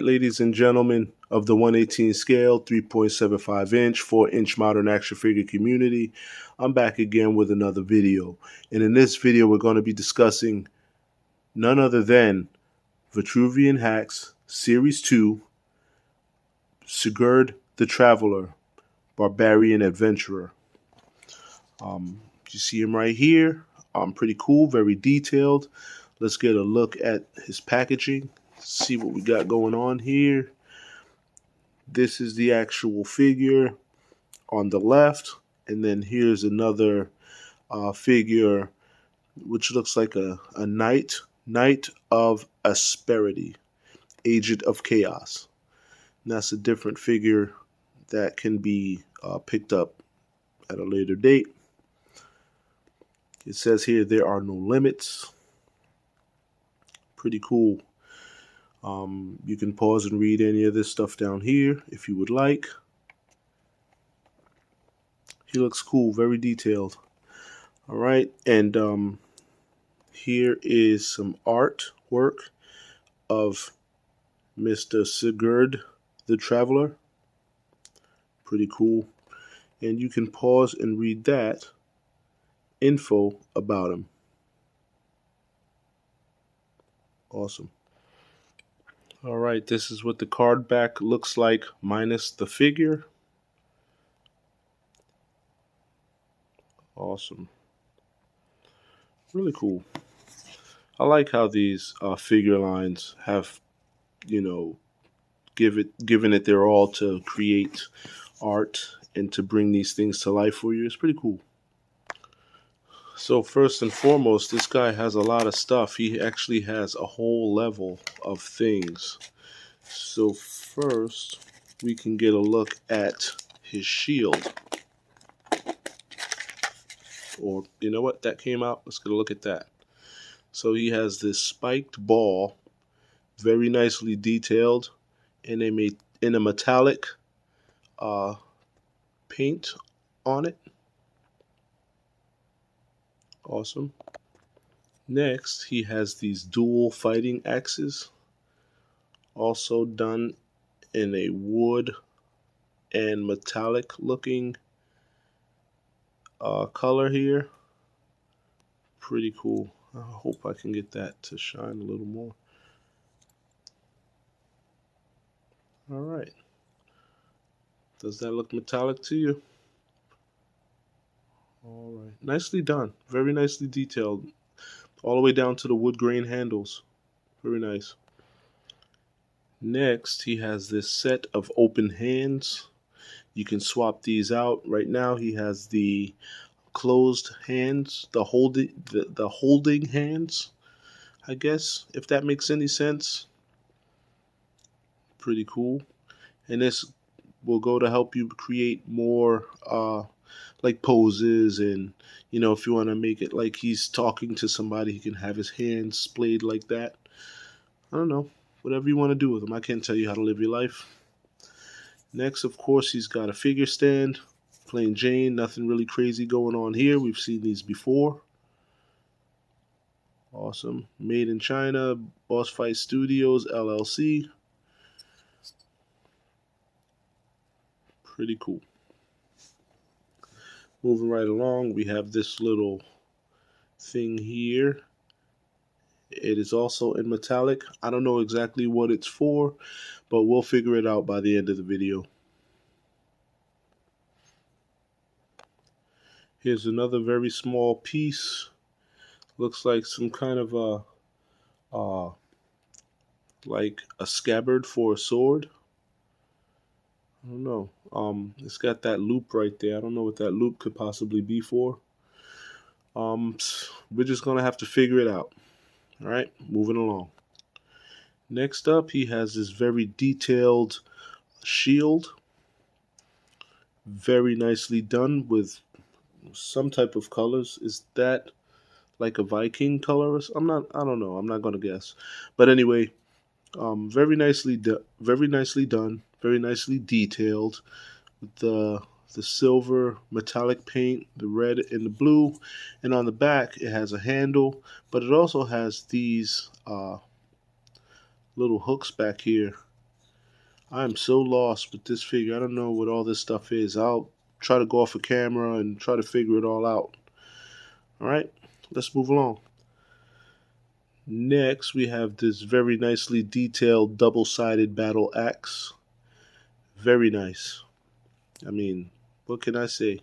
ladies and gentlemen of the 118 scale, 3.75 inch, 4-inch modern action figure community, I'm back again with another video. And in this video, we're going to be discussing none other than Vitruvian Hacks Series 2, Sigurd the Traveler, Barbarian Adventurer. You see him right here. Pretty cool, very detailed. Let's get a look at his packaging. See what we got going on here. This is the actual figure on the left, and then here's another figure which looks like a knight of Asperity, agent of chaos. And that's a different figure that can be picked up at a later date. It says here there are no limits. Pretty cool. You can pause and read any of this stuff down here if you would like. He looks cool, very detailed. All right, and here is some artwork of Mr. Sigurd the Traveler. Pretty cool. And you can pause and read that info about him. Awesome. All right, this is what the card back looks like minus the figure. Awesome. Really cool. I like how these figure lines have, given it their all to create art and to bring these things to life for you. It's pretty cool. So first and foremost, this guy has a lot of stuff. He actually has a whole level of things. So first, we can get a look at his shield. Or, you know what? That came out. Let's get a look at that. So he has this spiked ball, very nicely detailed, in a metallic paint on it. Awesome. Next, he has these dual fighting axes, also done in a wood and metallic looking color here. Pretty cool. I hope I can get that to shine a little more. All right. Does that look metallic to you? All right. Nicely done. Very nicely detailed. All the way down to the wood grain handles. Very nice. Next, he has this set of open hands. You can swap these out. Right now, he has the closed hands, the holding hands, I guess, if that makes any sense. Pretty cool. And this will go to help you create more like poses, and if you want to make it like he's talking to somebody, he can have his hands splayed like that. I don't know, whatever you want to do with them. I can't tell you how to live your life. Next, of course, he's got a figure stand, plain Jane, nothing really crazy going on here. We've seen these before. Awesome. Made in China, Boss Fight Studios, LLC. Pretty cool. Moving right along, we have this little thing here. It is also in metallic. I don't know exactly what it's for, but we'll figure it out by the end of the video. Here's another very small piece. Looks like some kind of like a scabbard for a sword. I don't know. It's got that loop right there. I don't know what that loop could possibly be for. We're just gonna have to figure it out. All right, moving along. Next up, he has this very detailed shield. Very nicely done with some type of colors. Is that like a Viking color? I don't know. I'm not gonna guess. But anyway, very nicely done. Very nicely detailed. With the silver metallic paint, the red and the blue, and on the back it has a handle, but it also has these little hooks back here I'm so lost with this figure. I don't know what all this stuff is. I'll try to go off a camera and try to figure it all out. Alright, let's move along. Next, we have this very nicely detailed double-sided battle axe. Very nice. I mean, what can I say?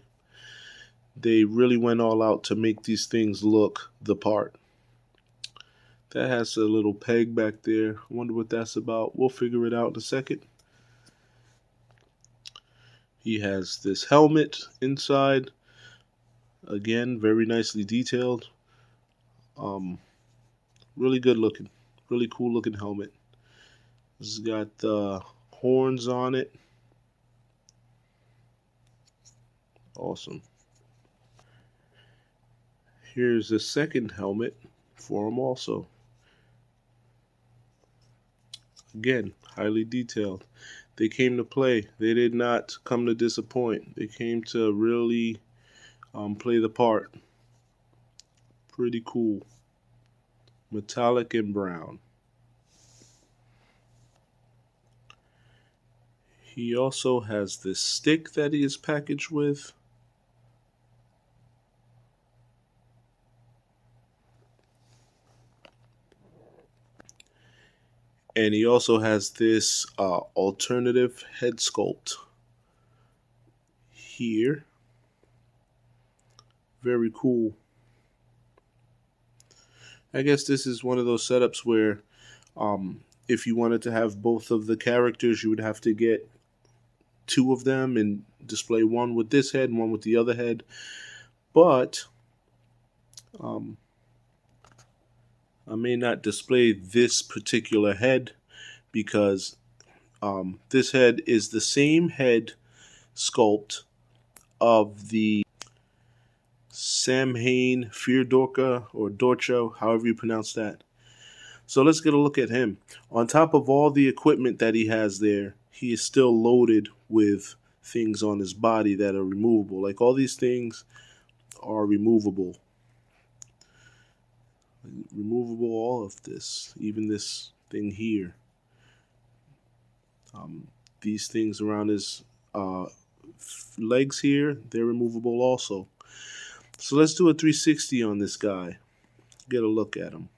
They really went all out to make these things look the part. That has a little peg back there. I wonder what that's about. We'll figure it out in a second. He has this helmet inside. Again, very nicely detailed. Really good looking. Really cool looking helmet. It's got horns on it. Awesome. Here's a second helmet for him also. Again, highly detailed. They came to play. They did not come to disappoint. They came to really play the part. Pretty cool. Metallic and brown. He also has this stick that he is packaged with. And he also has this alternative head sculpt here. Very cool. I guess this is one of those setups where if you wanted to have both of the characters, you would have to get two of them and display one with this head and one with the other head. But I may not display this particular head because this head is the same head sculpt of the Samhain Firdorka or Dorcho, however you pronounce that. So let's get a look at him. On top of all the equipment that he has there, he is still loaded with things on his body that are removable. Like all these things are removable. Removable, all of this, even this thing here. These things around his legs here, they're removable also. So let's do a 360 on this guy. Get a look at him.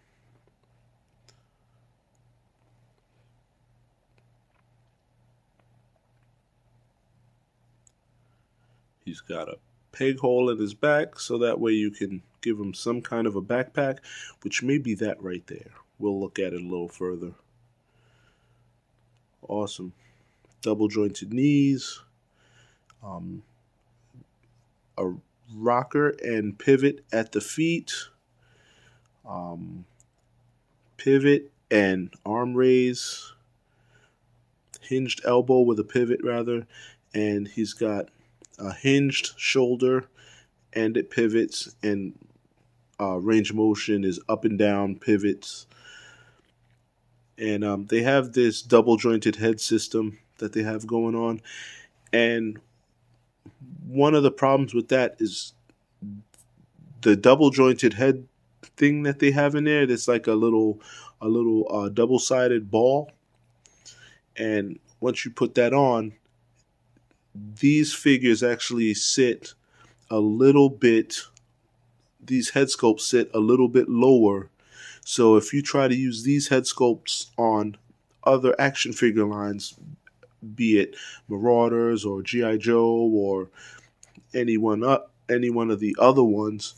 He's got a peg hole in his back, so that way you can give him some kind of a backpack, which may be that right there. We'll look at it a little further. Awesome. Double jointed knees. A rocker and pivot at the feet. Pivot and arm raise. Hinged elbow with a pivot rather. And he's got a hinged shoulder and it pivots, and range of motion is up and down pivots. And they have this double jointed head system that they have going on. And one of the problems with that is the double jointed head thing that they have in there. It's like a little double sided ball. And once you put that on, these figures actually sit a little bit, these head sculpts sit a little bit lower. So if you try to use these head sculpts on other action figure lines, be it Marauders or G.I. Joe or any one of the other ones,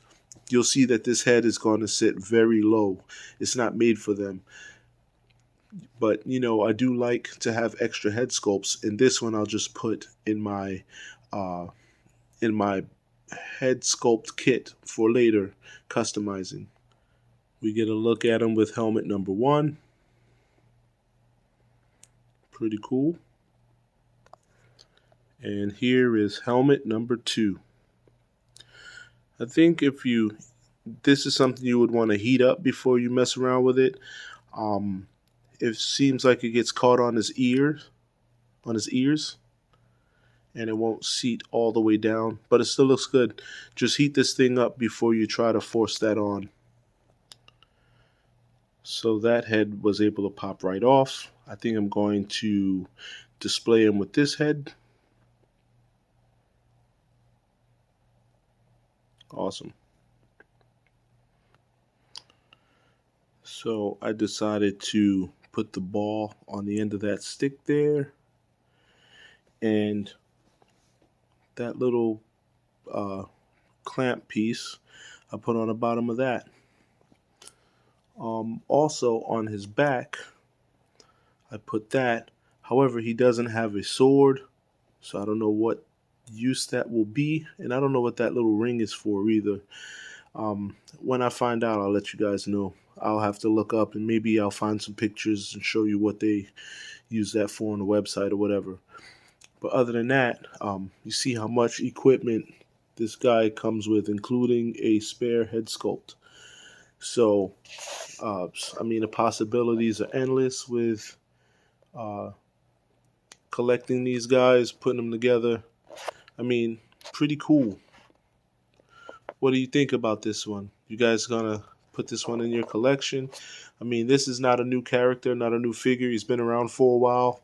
you'll see that this head is going to sit very low. It's not made for them. But, you know, I do like to have extra head sculpts. And this one I'll just put in my head sculpt kit for later customizing. We get a look at him with helmet number 1. Pretty cool. And here is helmet number 2. I think this is something you would want to heat up before you mess around with it. It seems like it gets caught on his ears, and it won't seat all the way down, but it still looks good. Just heat this thing up before you try to force that on. So that head was able to pop right off. I think I'm going to display him with this head. Awesome. So I decided to put the ball on the end of that stick there, and that little clamp piece I put on the bottom of that. Also on his back I put that. However, he doesn't have a sword, so I don't know what use that will be, and I don't know what that little ring is for either. When I find out, I'll let you guys know. I'll have to look up, and maybe I'll find some pictures and show you what they use that for on the website or whatever. But other than that, you see how much equipment this guy comes with, including a spare head sculpt. So, I mean, the possibilities are endless with collecting these guys, putting them together. I mean, pretty cool. What do you think about this one? You guys gonna put this one in your collection? I mean, this is not a new character, not a new figure. He's been around for a while.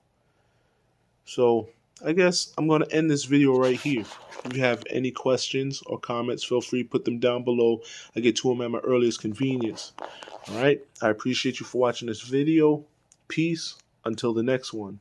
So I guess I'm going to end this video right here. If you have any questions or comments, feel free to put them down below. I get to them at my earliest convenience. All right. I appreciate you for watching this video. Peace. Until the next one.